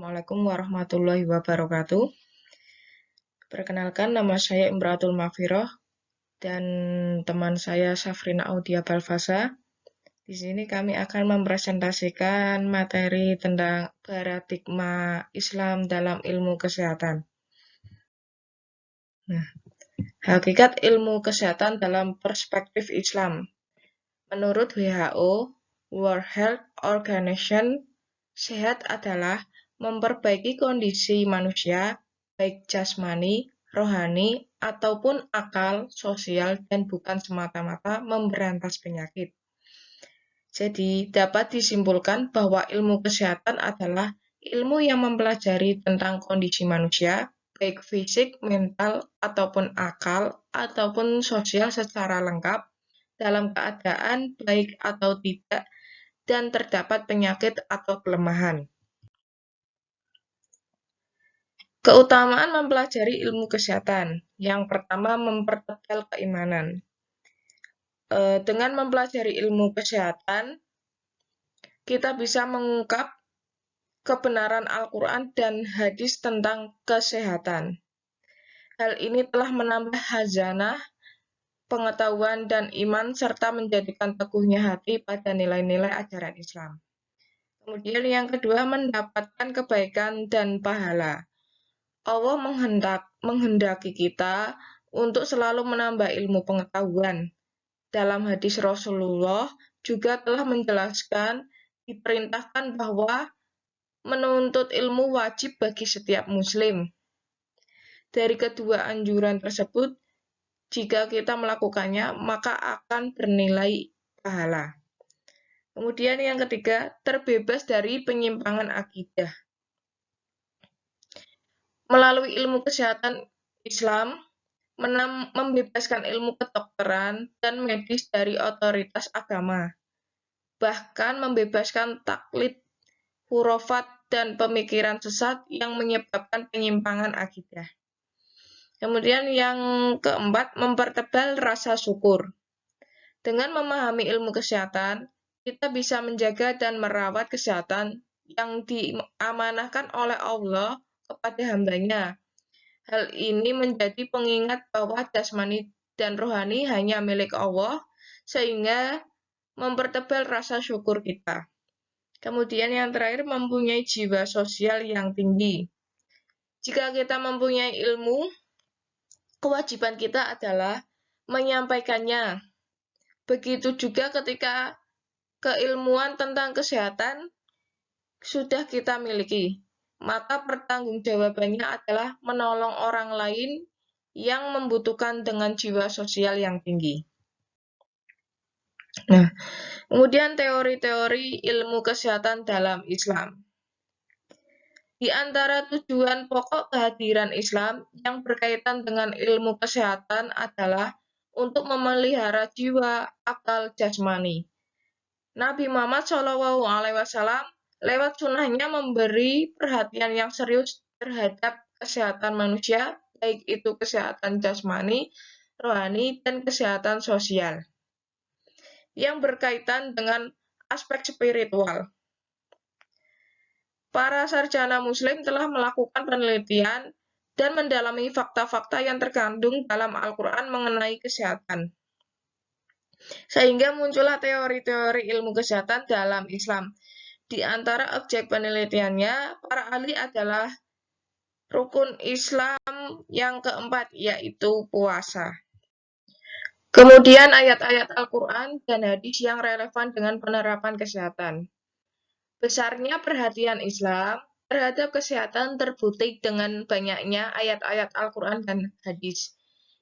Assalamualaikum warahmatullahi wabarakatuh. Perkenalkan, nama saya Imratul Mafiroh dan teman saya Safrina Audia Balfasa. Di sini kami akan mempresentasikan materi tentang paradigma Islam dalam ilmu kesehatan. Nah, hakikat ilmu kesehatan dalam perspektif Islam. Menurut WHO, World Health Organization, sehat adalah memperbaiki kondisi manusia, baik jasmani, rohani, ataupun akal, sosial, dan bukan semata-mata memberantas penyakit. Jadi, dapat disimpulkan bahwa ilmu kesehatan adalah ilmu yang mempelajari tentang kondisi manusia, baik fisik, mental, ataupun akal, ataupun sosial secara lengkap, dalam keadaan baik atau tidak, dan terdapat penyakit atau kelemahan. Keutamaan mempelajari ilmu kesehatan. Yang pertama, mempertebal keimanan. Dengan mempelajari ilmu kesehatan, kita bisa mengungkap kebenaran Al-Quran dan hadis tentang kesehatan. Hal ini telah menambah khazanah, pengetahuan, dan iman, serta menjadikan teguhnya hati pada nilai-nilai ajaran Islam. Kemudian yang kedua, mendapatkan kebaikan dan pahala. Allah menghendaki kita untuk selalu menambah ilmu pengetahuan. Dalam hadis Rasulullah juga telah menjelaskan, diperintahkan bahwa menuntut ilmu wajib bagi setiap muslim. Dari kedua anjuran tersebut, jika kita melakukannya, maka akan bernilai pahala. Kemudian yang ketiga, terbebas dari penyimpangan akidah. Melalui ilmu kesehatan Islam, membebaskan ilmu kedokteran dan medis dari otoritas agama, bahkan membebaskan taklid, hurafat, dan pemikiran sesat yang menyebabkan penyimpangan akidah. Kemudian yang keempat, mempertebal rasa syukur. Dengan memahami ilmu kesehatan, kita bisa menjaga dan merawat kesehatan yang diamanahkan oleh Allah kepada hambanya. Hal ini menjadi pengingat bahwa jasmani dan rohani hanya milik Allah, sehingga mempertebal rasa syukur kita. Kemudian yang terakhir, mempunyai jiwa sosial yang tinggi. Jika kita mempunyai ilmu, kewajiban kita adalah menyampaikannya. Begitu juga ketika keilmuan tentang kesehatan sudah kita miliki, maka pertanggungjawabannya adalah menolong orang lain yang membutuhkan dengan jiwa sosial yang tinggi. Nah, kemudian teori-teori ilmu kesehatan dalam Islam. Di antara tujuan pokok kehadiran Islam yang berkaitan dengan ilmu kesehatan adalah untuk memelihara jiwa, akal, jasmani. Nabi Muhammad SAW lewat sunnahnya memberi perhatian yang serius terhadap kesehatan manusia, baik itu kesehatan jasmani, rohani, dan kesehatan sosial, yang berkaitan dengan aspek spiritual. Para sarjana muslim telah melakukan penelitian dan mendalami fakta-fakta yang terkandung dalam Al-Quran mengenai kesehatan. Sehingga muncullah teori-teori ilmu kesehatan dalam Islam. Di antara objek penelitiannya, para ahli adalah rukun Islam yang keempat, yaitu puasa. Kemudian ayat-ayat Al-Quran dan hadis yang relevan dengan penerapan kesehatan. Besarnya perhatian Islam terhadap kesehatan terbukti dengan banyaknya ayat-ayat Al-Quran dan hadis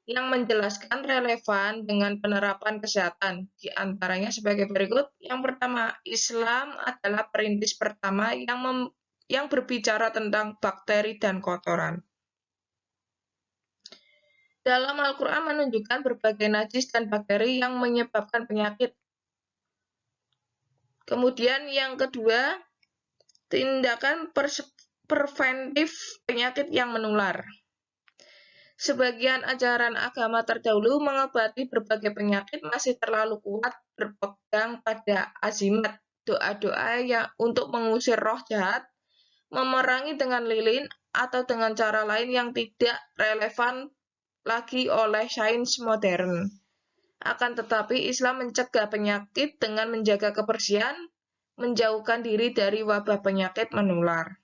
yang menjelaskan relevan dengan penerapan kesehatan. Di antaranya sebagai berikut. Yang pertama, Islam adalah perintis pertama yang berbicara tentang bakteri dan kotoran. Dalam Al-Quran menunjukkan berbagai najis dan bakteri yang menyebabkan penyakit. Kemudian yang kedua, tindakan preventif penyakit yang menular. Sebagian ajaran agama terdahulu mengobati berbagai penyakit masih terlalu kuat berpegang pada azimat, doa-doa yang untuk mengusir roh jahat, memerangi dengan lilin atau dengan cara lain yang tidak relevan lagi oleh sains modern. Akan tetapi Islam mencegah penyakit dengan menjaga kebersihan, menjauhkan diri dari wabah penyakit menular.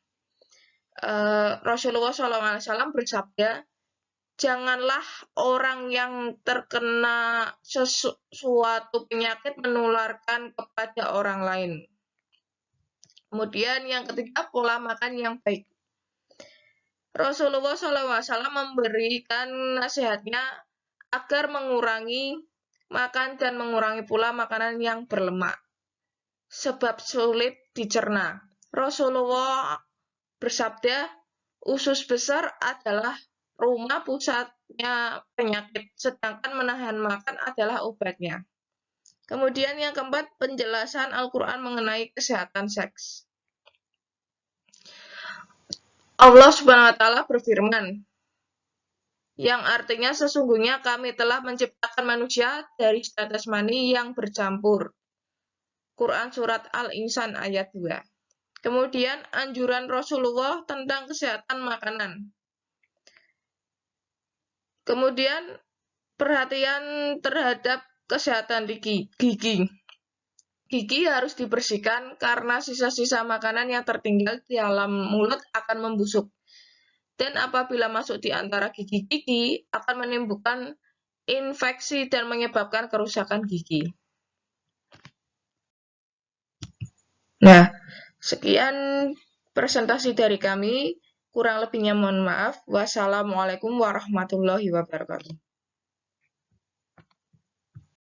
Rasulullah SAW bersabda, janganlah orang yang terkena sesuatu penyakit menularkan kepada orang lain. Kemudian yang ketiga, pola makan yang baik. Rasulullah SAW memberikan nasihatnya agar mengurangi makan dan mengurangi pula makanan yang berlemak, sebab sulit dicerna. Rasulullah bersabda, usus besar adalah rumah pusatnya penyakit, sedangkan menahan makan adalah obatnya. Kemudian yang keempat, penjelasan Al-Quran mengenai kesehatan seks. Allah Subhanahu wa Ta'ala berfirman, yang artinya sesungguhnya kami telah menciptakan manusia dari zat jasmani yang bercampur. Quran Surat Al-Insan ayat 2. Kemudian anjuran Rasulullah tentang kesehatan makanan. Kemudian perhatian terhadap kesehatan gigi. Gigi harus dibersihkan karena sisa-sisa makanan yang tertinggal di dalam mulut akan membusuk. Dan apabila masuk di antara gigi-gigi akan menimbulkan infeksi dan menyebabkan kerusakan gigi. Nah, sekian presentasi dari kami. Kurang lebihnya mohon maaf. Wassalamualaikum warahmatullahi wabarakatuh.